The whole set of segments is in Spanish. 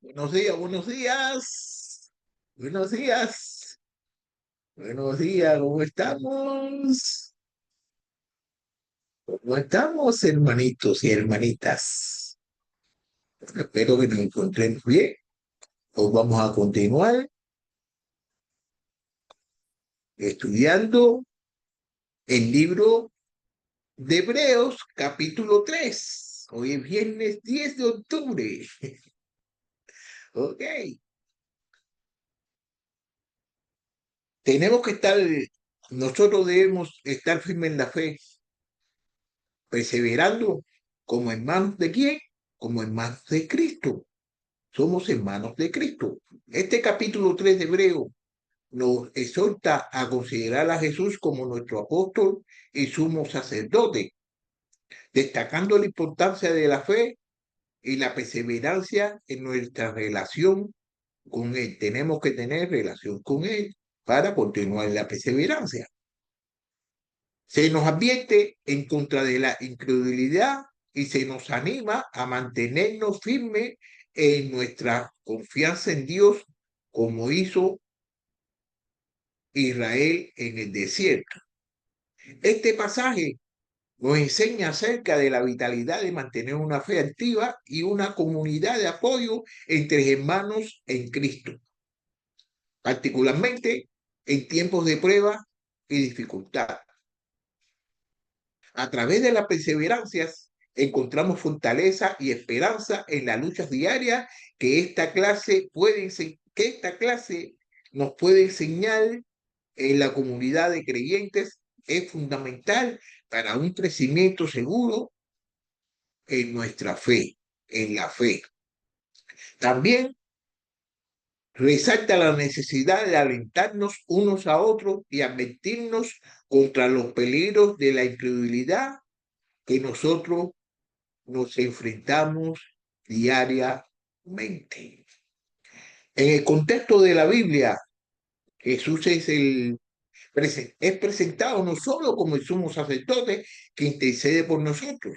Buenos días, buenos días. Buenos días. Buenos días, ¿cómo estamos? ¿Cómo estamos, hermanitos y hermanitas? Espero que nos encontremos bien. Hoy vamos a continuar estudiando el libro de Hebreos, capítulo 3. Hoy es viernes 10 de octubre. Ok. Tenemos que estar, nosotros debemos estar firmes en la fe, perseverando como hermanos de quién, como hermanos de Cristo. Somos hermanos de Cristo. Este capítulo 3 de Hebreo nos exhorta a considerar a Jesús como nuestro apóstol y sumo sacerdote, destacando la importancia de la fe y la perseverancia en nuestra relación con Él. Tenemos que tener relación con Él para continuar la perseverancia. Se nos advierte en contra de la incredulidad y se nos anima a mantenernos firmes en nuestra confianza en Dios, como hizo Israel en el desierto. Este pasaje nos enseña acerca de la vitalidad de mantener una fe activa y una comunidad de apoyo entre hermanos en Cristo, particularmente en tiempos de prueba y dificultad. A través de las perseverancias encontramos fortaleza y esperanza en las luchas diarias que esta clase nos puede enseñar en la comunidad de creyentes. Es fundamental para un crecimiento seguro en nuestra fe, en la fe. También resalta la necesidad de alentarnos unos a otros y advertirnos contra los peligros de la incredulidad que nosotros nos enfrentamos diariamente. En el contexto de la Biblia, Jesús es presentado no solo como el sumo sacerdote que intercede por nosotros,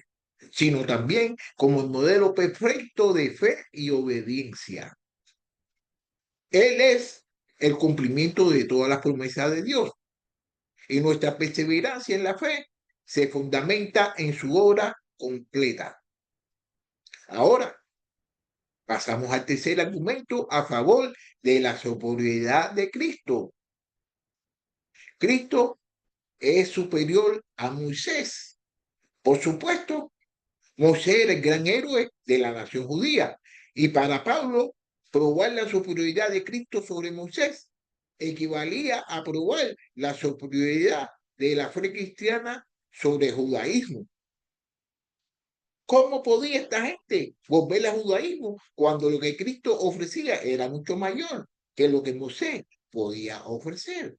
sino también como el modelo perfecto de fe y obediencia. Él es el cumplimiento de todas las promesas de Dios y nuestra perseverancia en la fe se fundamenta en su obra completa. Ahora, pasamos al tercer argumento a favor de la superioridad de Cristo. Cristo es superior a Moisés. Por supuesto, Moisés era el gran héroe de la nación judía. Y para Pablo, probar la superioridad de Cristo sobre Moisés equivalía a probar la superioridad de la fe cristiana sobre el judaísmo. ¿Cómo podía esta gente volver al judaísmo cuando lo que Cristo ofrecía era mucho mayor que lo que Moisés podía ofrecer?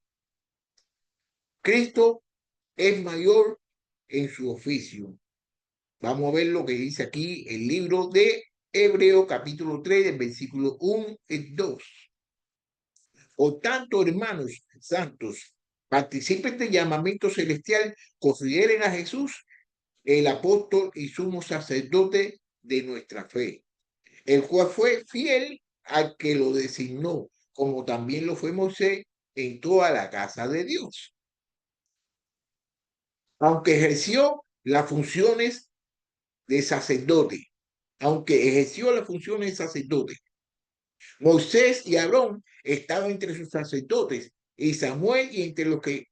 Cristo es mayor en su oficio. Vamos a ver lo que dice aquí el libro de Hebreo capítulo 3, del versículo 1 y 2. Por tanto, hermanos santos, participen del llamamiento celestial, consideren a Jesús el apóstol y sumo sacerdote de nuestra fe, el cual fue fiel al que lo designó, como también lo fue Moisés en toda la casa de Dios. Aunque ejerció las funciones de sacerdote, aunque ejerció las funciones de sacerdote, Moisés y Aarón estaban entre sus sacerdotes, y Samuel y entre los que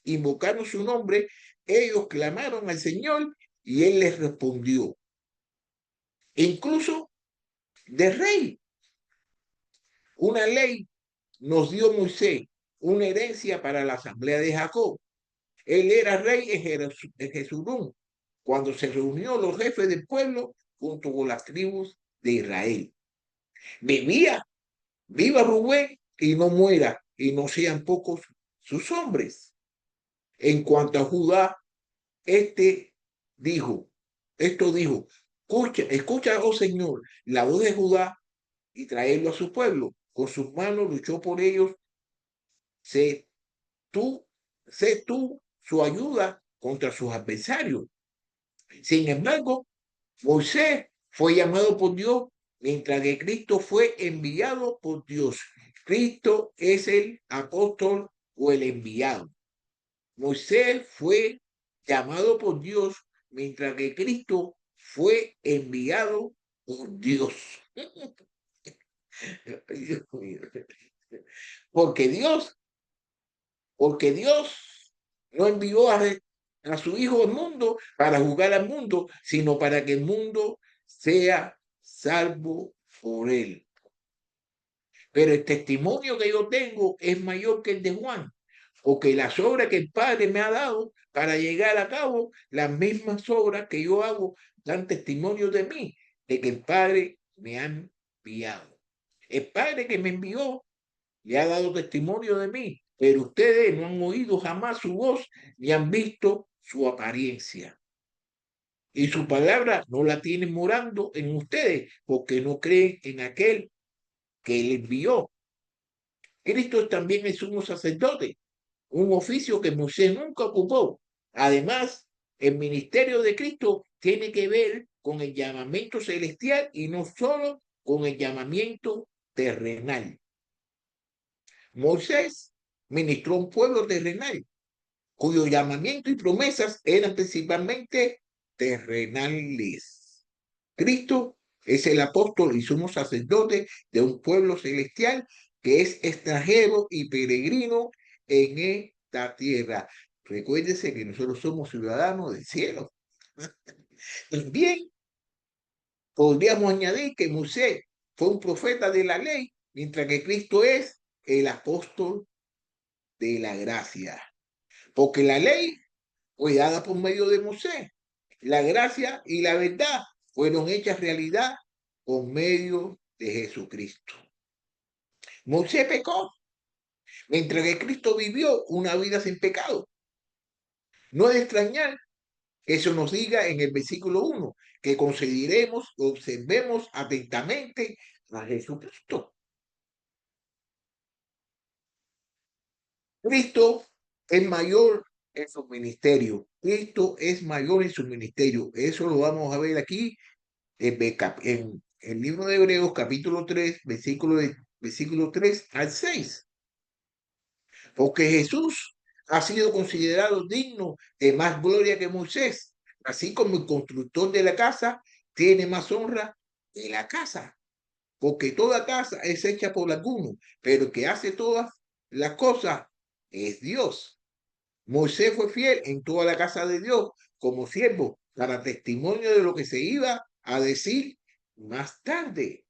invocaron su nombre, ellos clamaron al Señor y él les respondió. Incluso de rey, una ley nos dio Moisés, una herencia para la asamblea de Jacob. Él era rey en Jesurún, cuando se reunió los jefes del pueblo junto con las tribus de Israel. Vivía, viva Rubén y no muera, y no sean pocos sus hombres. En cuanto a Judá, este dijo, esto dijo, escucha, oh Señor, la voz de Judá y traerlo a su pueblo. Con sus manos luchó por ellos. Sé tú, sé tú su ayuda contra sus adversarios. Sin embargo, Moisés fue llamado por Dios mientras que Cristo fue enviado por Dios. Cristo es el apóstol o el enviado. Moisés fue llamado por Dios, mientras que Cristo fue enviado por Dios. Dios mío. Porque Dios, porque Dios no envió a su Hijo al mundo para juzgar al mundo, sino para que el mundo sea salvo por él. Pero el testimonio que yo tengo es mayor que el de Juan, porque las obras que el Padre me ha dado para llegar a cabo, las mismas obras que yo hago, dan testimonio de mí, de que el Padre me ha enviado. El Padre que me envió le ha dado testimonio de mí, pero ustedes no han oído jamás su voz ni han visto su apariencia. Y su palabra no la tienen morando en ustedes, porque no creen en aquel que le envió. Cristo también es sumo sacerdote, un oficio que Moisés nunca ocupó. Además, el ministerio de Cristo tiene que ver con el llamamiento celestial y no solo con el llamamiento terrenal. Moisés ministró un pueblo terrenal, cuyo llamamiento y promesas eran principalmente terrenales. Cristo es el apóstol y sumo sacerdote de un pueblo celestial que es extranjero y peregrino en esta tierra. Recuérdese que nosotros somos ciudadanos del cielo. También podríamos añadir que Moisés fue un profeta de la ley, mientras que Cristo es el apóstol de la gracia. Porque la ley fue dada por medio de Moisés. La gracia y la verdad fueron hechas realidad por medio de Jesucristo. Moisés pecó, mientras que Cristo vivió una vida sin pecado. No es de extrañar que eso nos diga en el versículo 1, que consideremos, observemos atentamente a Jesucristo. Cristo es mayor en su ministerio. Cristo es mayor en su ministerio. Eso lo vamos a ver aquí en el libro de Hebreos, capítulo 3, versículo 3 al 6. Porque Jesús ha sido considerado digno de más gloria que Moisés, así como el constructor de la casa tiene más honra que la casa, porque toda casa es hecha por alguno, pero el que hace todas las cosas es Dios. Moisés fue fiel en toda la casa de Dios como siervo para testimonio de lo que se iba a decir más tarde.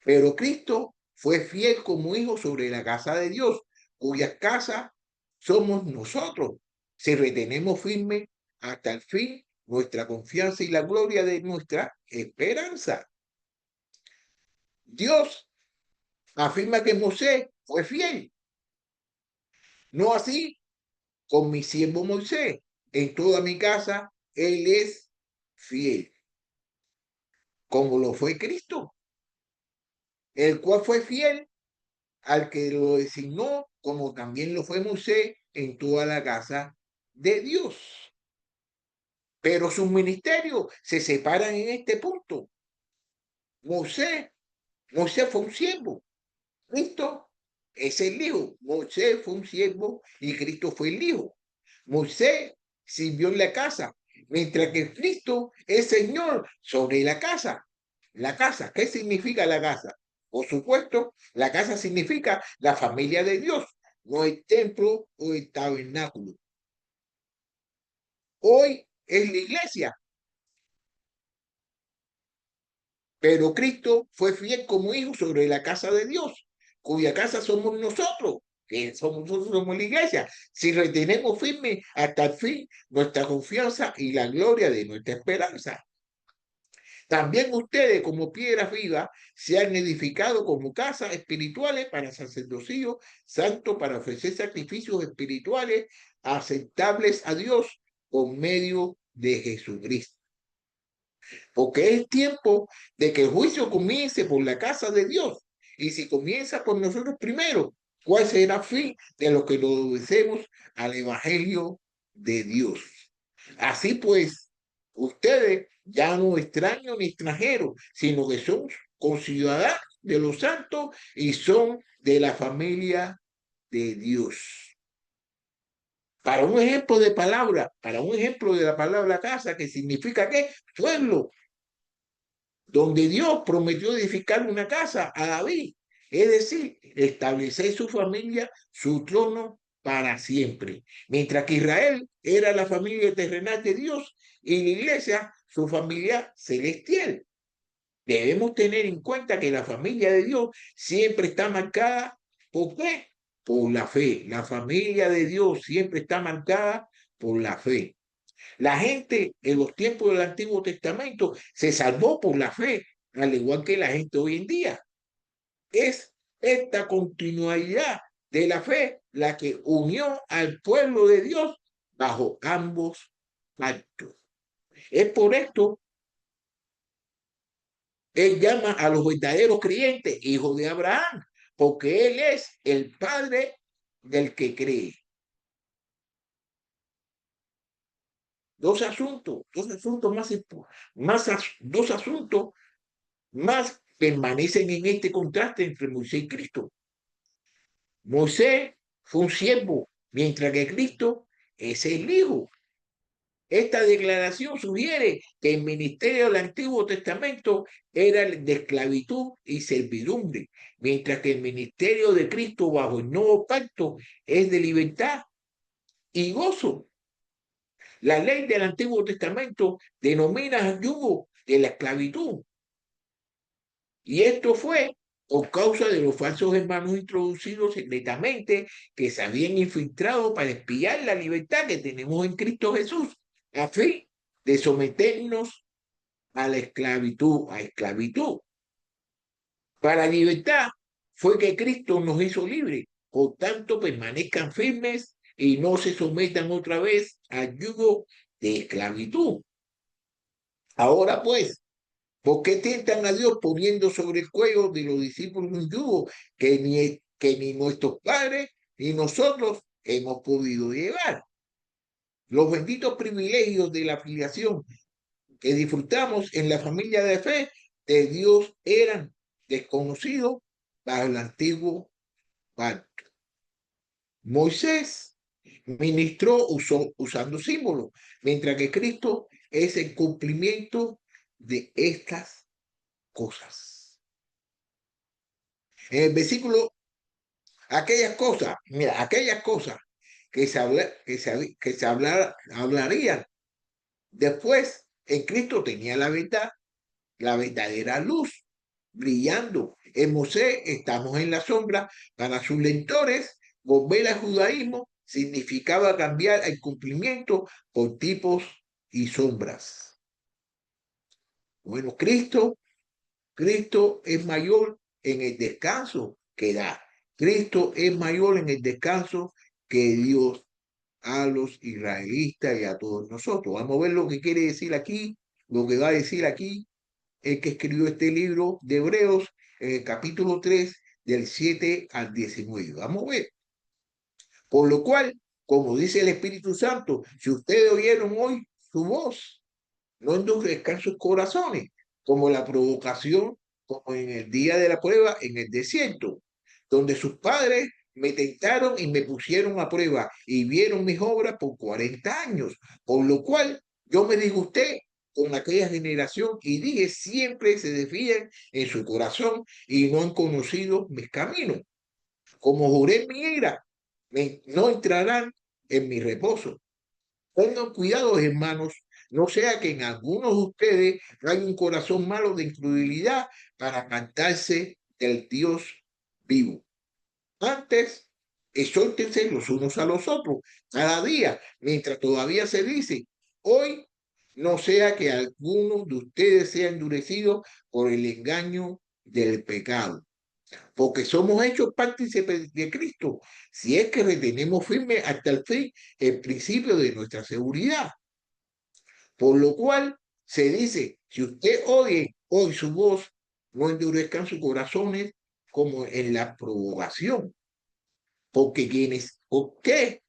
Pero Cristo fue fiel como hijo sobre la casa de Dios, cuya casa somos nosotros, si retenemos firme hasta el fin nuestra confianza y la gloria de nuestra esperanza. Dios afirma que Moisés fue fiel, no así con mi siervo Moisés. En toda mi casa, él es fiel, como lo fue Cristo, el cual fue fiel al que lo designó, como también lo fue Moisés en toda la casa de Dios. Pero sus ministerios se separan en este punto. Moisés, Moisés fue un siervo, Cristo es el hijo. Moisés fue un siervo y Cristo fue el hijo. Moisés sirvió en la casa, mientras que Cristo es Señor sobre la casa. La casa, ¿qué significa la casa? Por supuesto, la casa significa la familia de Dios, no el templo o el tabernáculo. Hoy es la iglesia, pero Cristo fue fiel como hijo sobre la casa de Dios, cuya casa somos nosotros, que nosotros somos la iglesia. Si retenemos firme hasta el fin nuestra confianza y la gloria de nuestra esperanza. También ustedes, como piedras vivas, se han edificado como casas espirituales para sacerdocio santo, para ofrecer sacrificios espirituales aceptables a Dios por medio de Jesucristo. Porque es tiempo de que el juicio comience por la casa de Dios. Y si comienza por nosotros primero, ¿cuál será el fin de los que lo obedecemos al Evangelio de Dios? Así pues, ustedes ya no extraños ni extranjeros, sino que son conciudadanos de los santos y son de la familia de Dios. Para un ejemplo de palabra, para un ejemplo de la palabra casa, que significa ¿qué? Pueblo, donde Dios prometió edificar una casa a David, es decir, establecer su familia, su trono para siempre. Mientras que Israel era la familia terrenal de Dios y la iglesia su familia celestial. Debemos tener en cuenta que la familia de Dios siempre está marcada ¿por qué? Por la fe. La familia de Dios siempre está marcada por la fe. La gente en los tiempos del Antiguo Testamento se salvó por la fe, al igual que la gente hoy en día. Es esta continuidad de la fe la que unió al pueblo de Dios bajo ambos pactos. Es por esto él llama a los verdaderos creyentes hijos de Abraham, porque él es el padre del que cree. Dos asuntos más permanecen en este contraste entre Moisés y Cristo. Moisés fue un siervo, mientras que Cristo es el Hijo. Esta declaración sugiere que el ministerio del Antiguo Testamento era de esclavitud y servidumbre, mientras que el ministerio de Cristo bajo el nuevo pacto es de libertad y gozo. La ley del Antiguo Testamento denomina el yugo de la esclavitud. Y esto fue por causa de los falsos hermanos introducidos secretamente que se habían infiltrado para espiar la libertad que tenemos en Cristo Jesús, a fin de someternos a la esclavitud, a esclavitud. Para libertad fue que Cristo nos hizo libres. Por tanto, permanezcan firmes y no se sometan otra vez al yugo de esclavitud. Ahora pues, ¿por qué tientan a Dios poniendo sobre el cuello de los discípulos un yugo que ni nuestros padres ni nosotros hemos podido llevar? Los benditos privilegios de la afiliación que disfrutamos en la familia de fe de Dios eran desconocidos bajo el antiguo pacto. Moisés ministró usando símbolos, mientras que Cristo es el cumplimiento de estas cosas. En el versículo, aquellas cosas hablarían después, en Cristo tenía la verdad, la verdadera luz brillando. En Moisés estamos en la sombra. Para sus lectores, volver al judaísmo significaba cambiar el cumplimiento por tipos y sombras. Bueno, Cristo es mayor en el descanso que da. Cristo es mayor en el descanso que Dios a los israelitas y a todos nosotros. Vamos a ver lo que quiere decir aquí, lo que va a decir aquí el que escribió este libro de Hebreos, en el capítulo 3, del 7 al 19. Vamos a ver. Por lo cual, como dice el Espíritu Santo, si ustedes oyeron hoy su voz, no endurezcan sus corazones, como la provocación, como en el día de la prueba en el desierto, donde sus padres me tentaron y me pusieron a prueba y vieron mis obras por 40 años, por lo cual yo me disgusté con aquella generación y dije, siempre se desvían en su corazón y no han conocido mis caminos. Como juré en mi ira, no entrarán en mi reposo. Tengan cuidado, hermanos, no sea que en algunos de ustedes hay un corazón malo de incredulidad para apartarse del Dios vivo. Antes, exhórtense los unos a los otros cada día, mientras todavía se dice, hoy no sea que alguno de ustedes sea endurecido por el engaño del pecado, porque somos hechos partícipes de Cristo, si es que retenemos firme hasta el fin el principio de nuestra seguridad. Por lo cual se dice, si usted oye hoy su voz, no endurezcan sus corazones como en la provocación. Porque ¿por qué?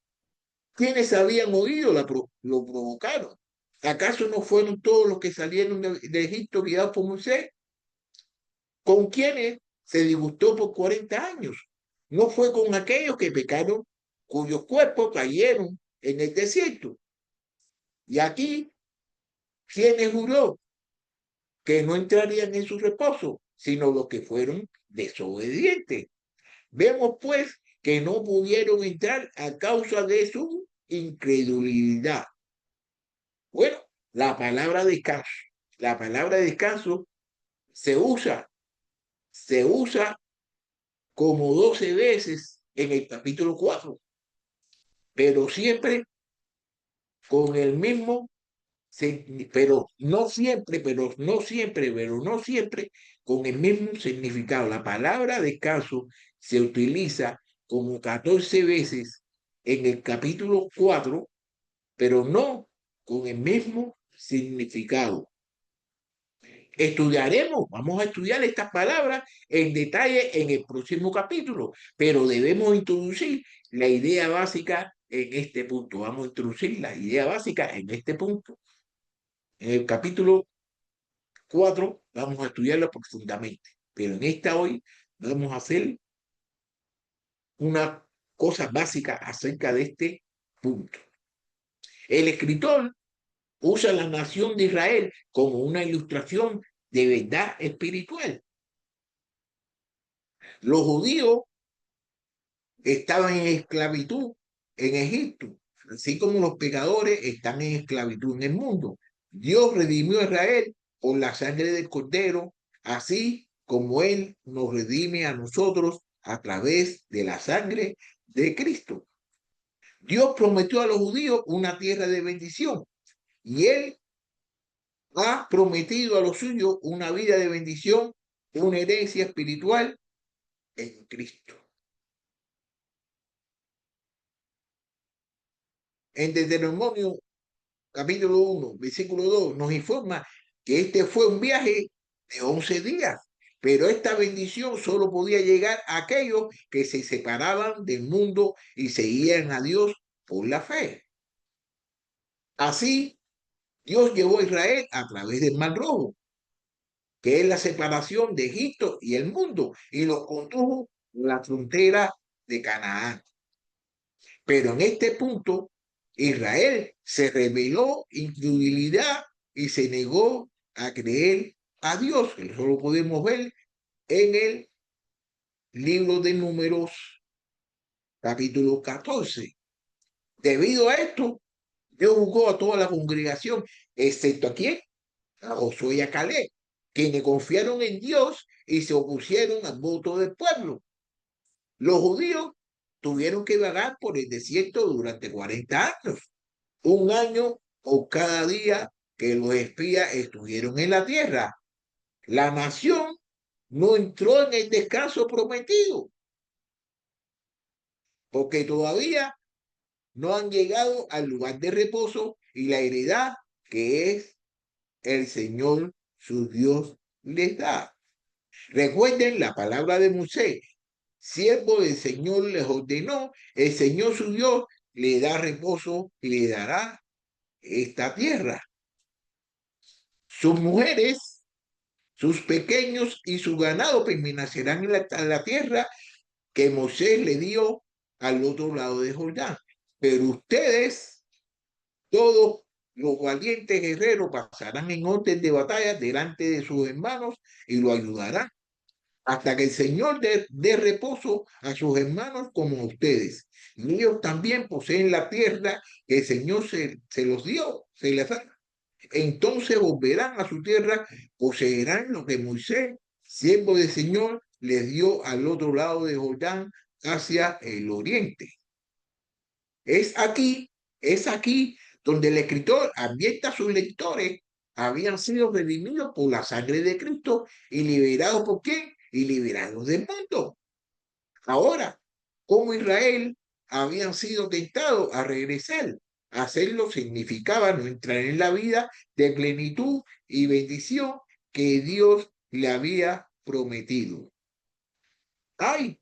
Quienes habían oído lo provocaron. ¿Acaso no fueron todos los que salieron de Egipto guiados por Moisés? ¿Con quiénes se disgustó por 40 años? No fue con aquellos que pecaron, cuyos cuerpos cayeron en el desierto. Y aquí, ¿quiénes juró que no entrarían en su reposo, sino los que fueron desobedientes? Vemos pues que no pudieron entrar a causa de su incredulidad. Bueno, la palabra descanso se usa como 12 veces en el capítulo 4, pero siempre con el mismo, pero no siempre, pero no siempre con el mismo significado. La palabra descanso se utiliza como 14 veces en el capítulo 4, pero no con el mismo significado. Vamos a estudiar estas palabras en detalle en el próximo capítulo, pero debemos introducir la idea básica en este punto. Vamos a introducir la idea básica en este punto. En el capítulo 4 vamos a estudiarlo profundamente, pero en esta hoy vamos a hacer una cosa básica acerca de este punto. El escritor usa la nación de Israel como una ilustración de verdad espiritual. Los judíos estaban en esclavitud en Egipto, así como los pecadores están en esclavitud en el mundo. Dios redimió a Israel por la sangre del Cordero, así como Él nos redime a nosotros a través de la sangre de Cristo. Dios prometió a los judíos una tierra de bendición y Él ha prometido a los suyos una vida de bendición, una herencia espiritual en Cristo. En Deuteronomio capítulo 1, versículo 2, nos informa que este fue un viaje de 11 días, pero esta bendición solo podía llegar a aquellos que se separaban del mundo y seguían a Dios por la fe. Así, Dios llevó a Israel a través del Mar Rojo, que es la separación de Egipto y el mundo, y los condujo a la frontera de Canaán. Pero en este punto, Israel se rebeló incredulidad y se negó a creer a Dios. Eso lo podemos ver en el libro de Números, capítulo 14. Debido a esto, Dios juzgó a toda la congregación, excepto a quién, a Josué y a Caleb, quienes confiaron en Dios y se opusieron al voto del pueblo. Los judíos tuvieron que vagar por el desierto durante 40 años, un año o cada día que los espías estuvieron en la tierra. La nación no entró en el descanso prometido, porque todavía no han llegado al lugar de reposo y la heredad que es el Señor su Dios les da. Recuerden la palabra de Moisés, siervo del Señor les ordenó, el Señor su Dios le da reposo y le dará esta tierra. Sus mujeres, sus pequeños y su ganado permanecerán en la tierra que Moisés le dio al otro lado de Jordán. Pero ustedes, todos los valientes guerreros, pasarán en orden de batalla delante de sus hermanos y lo ayudarán hasta que el Señor dé reposo a sus hermanos como a ustedes. Y ellos también poseen la tierra que el Señor se los dio, se les da. Entonces volverán a su tierra, poseerán lo que Moisés, siervo del Señor, les dio al otro lado de Jordán, hacia el oriente. Es aquí donde el escritor advierte a sus lectores, habían sido redimidos por la sangre de Cristo y liberados ¿por quién? Y liberados del mundo. Ahora, como Israel habían sido tentados a regresar, hacerlo significaba no entrar en la vida de plenitud y bendición que Dios le había prometido. Hay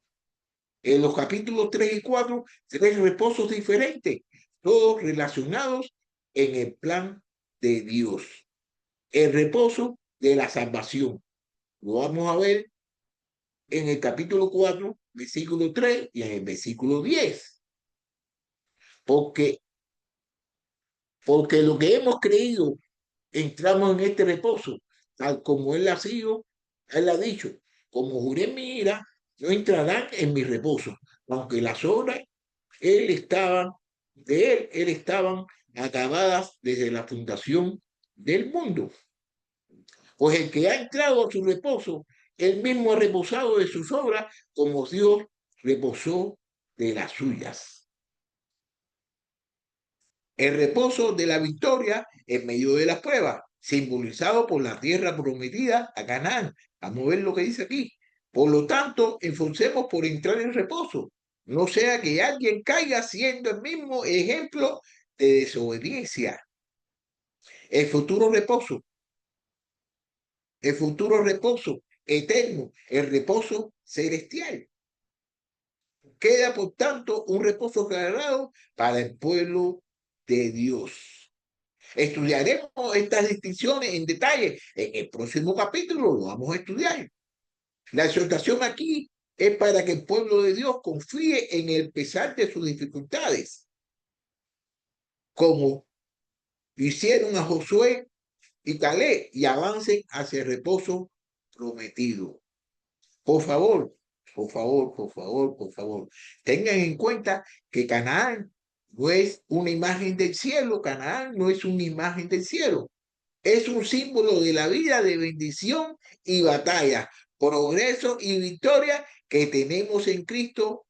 en los capítulos 3 y 4 tres reposos diferentes, todos relacionados en el plan de Dios. El reposo de la salvación. Lo vamos a ver en el capítulo 4, versículo 3 y en el versículo 10. Porque, porque lo que hemos creído, entramos en este reposo, tal como él ha dicho, como juré en mi ira, no entrarán en mi reposo, aunque las obras él estaban acabadas desde la fundación del mundo. Pues el que ha entrado a su reposo, él mismo ha reposado de sus obras como Dios reposó de las suyas. El reposo de la victoria en medio de las pruebas, simbolizado por la tierra prometida a Canaán. Vamos a ver lo que dice aquí. Por lo tanto, esforcemos por entrar en reposo, no sea que alguien caiga siendo el mismo ejemplo de desobediencia. El futuro reposo, el futuro reposo eterno, el reposo celestial. Queda, por tanto, un reposo sagrado para el pueblo de Dios. Estudiaremos estas distinciones en detalle. En el próximo capítulo lo vamos a estudiar. La exhortación aquí es para que el pueblo de Dios confíe en el pesar de sus dificultades, como hicieron a Josué y Caleb, y avancen hacia el reposo prometido. Por favor, por favor, por favor, por favor, tengan en cuenta que Canaán no es una imagen del cielo, Canaán no es una imagen del cielo. Es un símbolo de la vida de bendición y batalla, progreso y victoria que tenemos en Cristo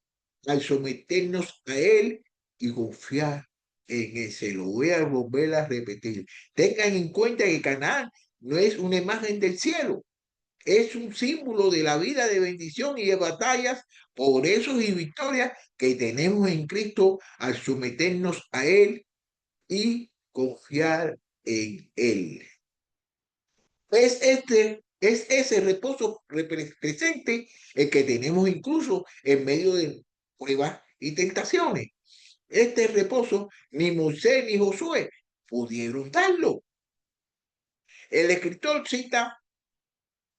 al someternos a Él y confiar en Él. Se lo voy a volver a repetir. Tengan en cuenta que Canaán no es una imagen del cielo, es un símbolo de la vida de bendición y de batallas, progresos y victorias que tenemos en Cristo al someternos a Él y confiar en Él. Es ese reposo presente el que tenemos incluso en medio de pruebas y tentaciones. Este reposo ni Moisés ni Josué pudieron darlo. El escritor cita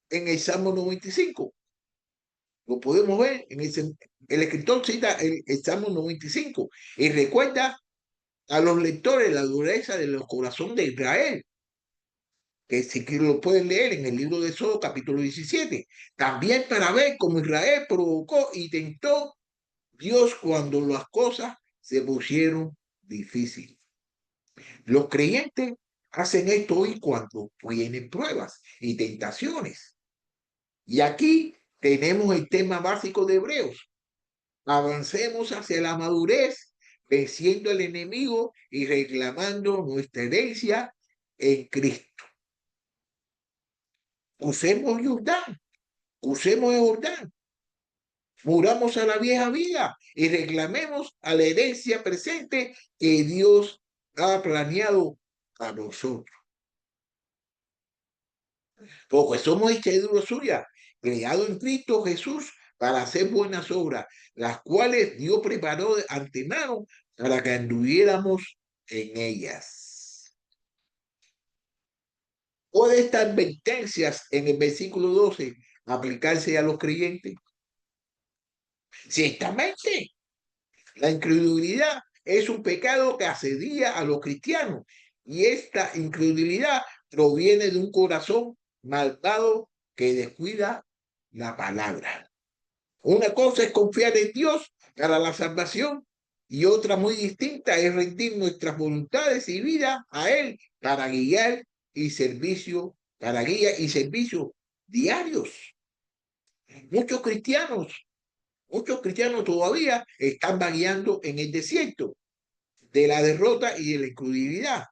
en el Salmo 95. Lo podemos ver el escritor cita el Salmo 95 y recuerda a los lectores la dureza de los corazones de Israel, que si lo pueden leer en el libro de Éxodo capítulo 17, también para ver cómo Israel provocó y tentó Dios cuando las cosas se pusieron difíciles. Los creyentes hacen esto hoy cuando vienen pruebas y tentaciones. Y aquí tenemos el tema básico de Hebreos. Avancemos hacia la madurez, venciendo al enemigo y reclamando nuestra herencia en Cristo. Usemos Jordán, usemos el Jordán, muramos a la vieja vida y reclamemos a la herencia presente que Dios ha planeado a nosotros. Porque somos hechura suya, creados en Cristo Jesús para hacer buenas obras, las cuales Dios preparó de antemano para que anduviéramos en ellas. ¿Puede estas advertencias en el versículo 12 aplicarse a los creyentes? Ciertamente, la incredulidad es un pecado que asedia a los cristianos y esta incredulidad proviene de un corazón malvado que descuida la palabra. Una cosa es confiar en Dios para la salvación y otra muy distinta es rendir nuestras voluntades y vida a Él para guiar y servicio, para guía y servicio diarios. Muchos cristianos Muchos cristianos todavía están vagueando en el desierto de la derrota y de la incredulidad.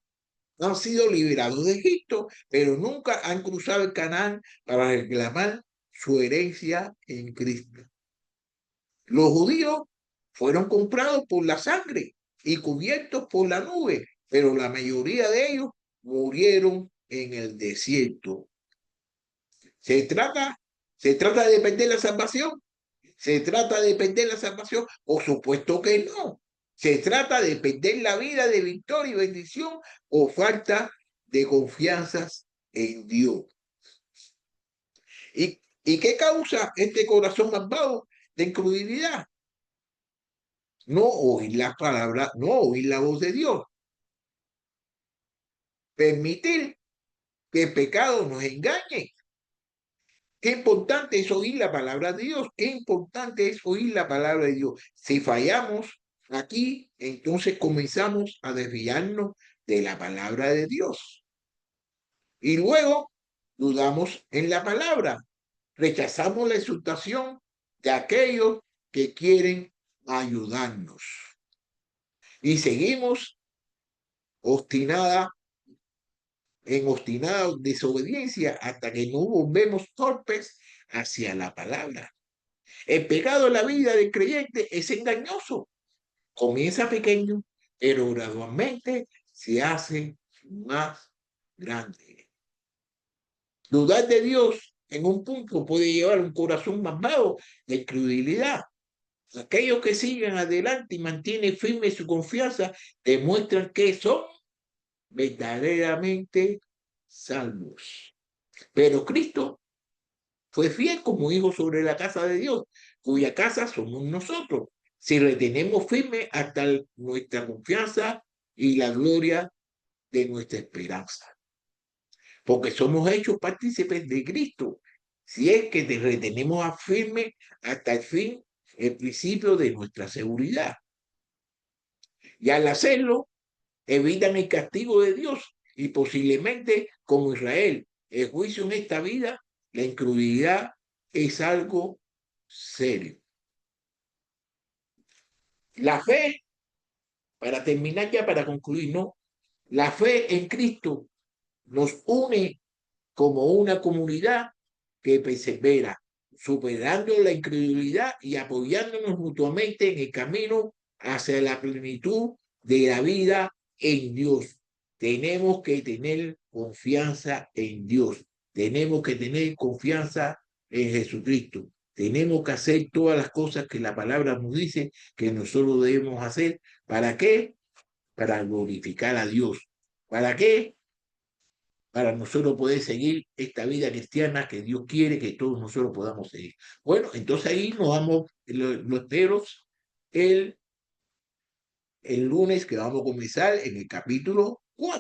Han sido liberados de Egipto, pero nunca han cruzado el Canaán para reclamar su herencia en Cristo. Los judíos fueron comprados por la sangre y cubiertos por la nube, pero la mayoría de ellos murieron en el desierto. ¿Se trata, se trata de perder la salvación? ¿Se trata de perder la salvación? Por supuesto que no. Se trata de perder la vida de victoria y bendición o falta de confianza en Dios. Y ¿Y qué causa este corazón malvado de incredulidad? No oír las palabras, no oír la voz de Dios. Permitir que el pecado nos engañe. Qué importante es oír la palabra de Dios. Qué importante es oír la palabra de Dios. Si fallamos aquí, entonces comenzamos a desviarnos de la palabra de Dios. Y luego dudamos en la palabra. Rechazamos la exhortación de aquellos que quieren ayudarnos. Y seguimos obstinada en obstinada desobediencia hasta que no volvemos torpes hacia la palabra. El pecado en la vida del creyente es engañoso. Comienza pequeño, pero gradualmente se hace más grande. Dudar de Dios en un punto puede llevar un corazón malvado de incredulidad. Aquellos que siguen adelante y mantienen firme su confianza demuestran que son verdaderamente salvos. Pero Cristo fue fiel como hijo sobre la casa de Dios, cuya casa somos nosotros. Si retenemos firme hasta nuestra confianza y la gloria de nuestra esperanza. Porque somos hechos partícipes de Cristo. Si es que te retenemos a firme hasta el fin, el principio de nuestra seguridad. Y al hacerlo, evitan el castigo de Dios y posiblemente, como Israel, el juicio en esta vida, la incredulidad es algo serio. La fe, para terminar ya, para concluir, ¿no? La fe en Cristo nos une como una comunidad que persevera, superando la incredulidad y apoyándonos mutuamente en el camino hacia la plenitud de la vida en Dios. Tenemos que tener confianza en Dios. Tenemos que tener confianza en Jesucristo. Tenemos que hacer todas las cosas que la palabra nos dice que nosotros debemos hacer. ¿Para qué? Para glorificar a Dios. ¿Para qué? Para nosotros poder seguir esta vida cristiana que Dios quiere que todos nosotros podamos seguir. Bueno, entonces ahí nos vamos, lo espero el lunes que vamos a comenzar en el capítulo 4.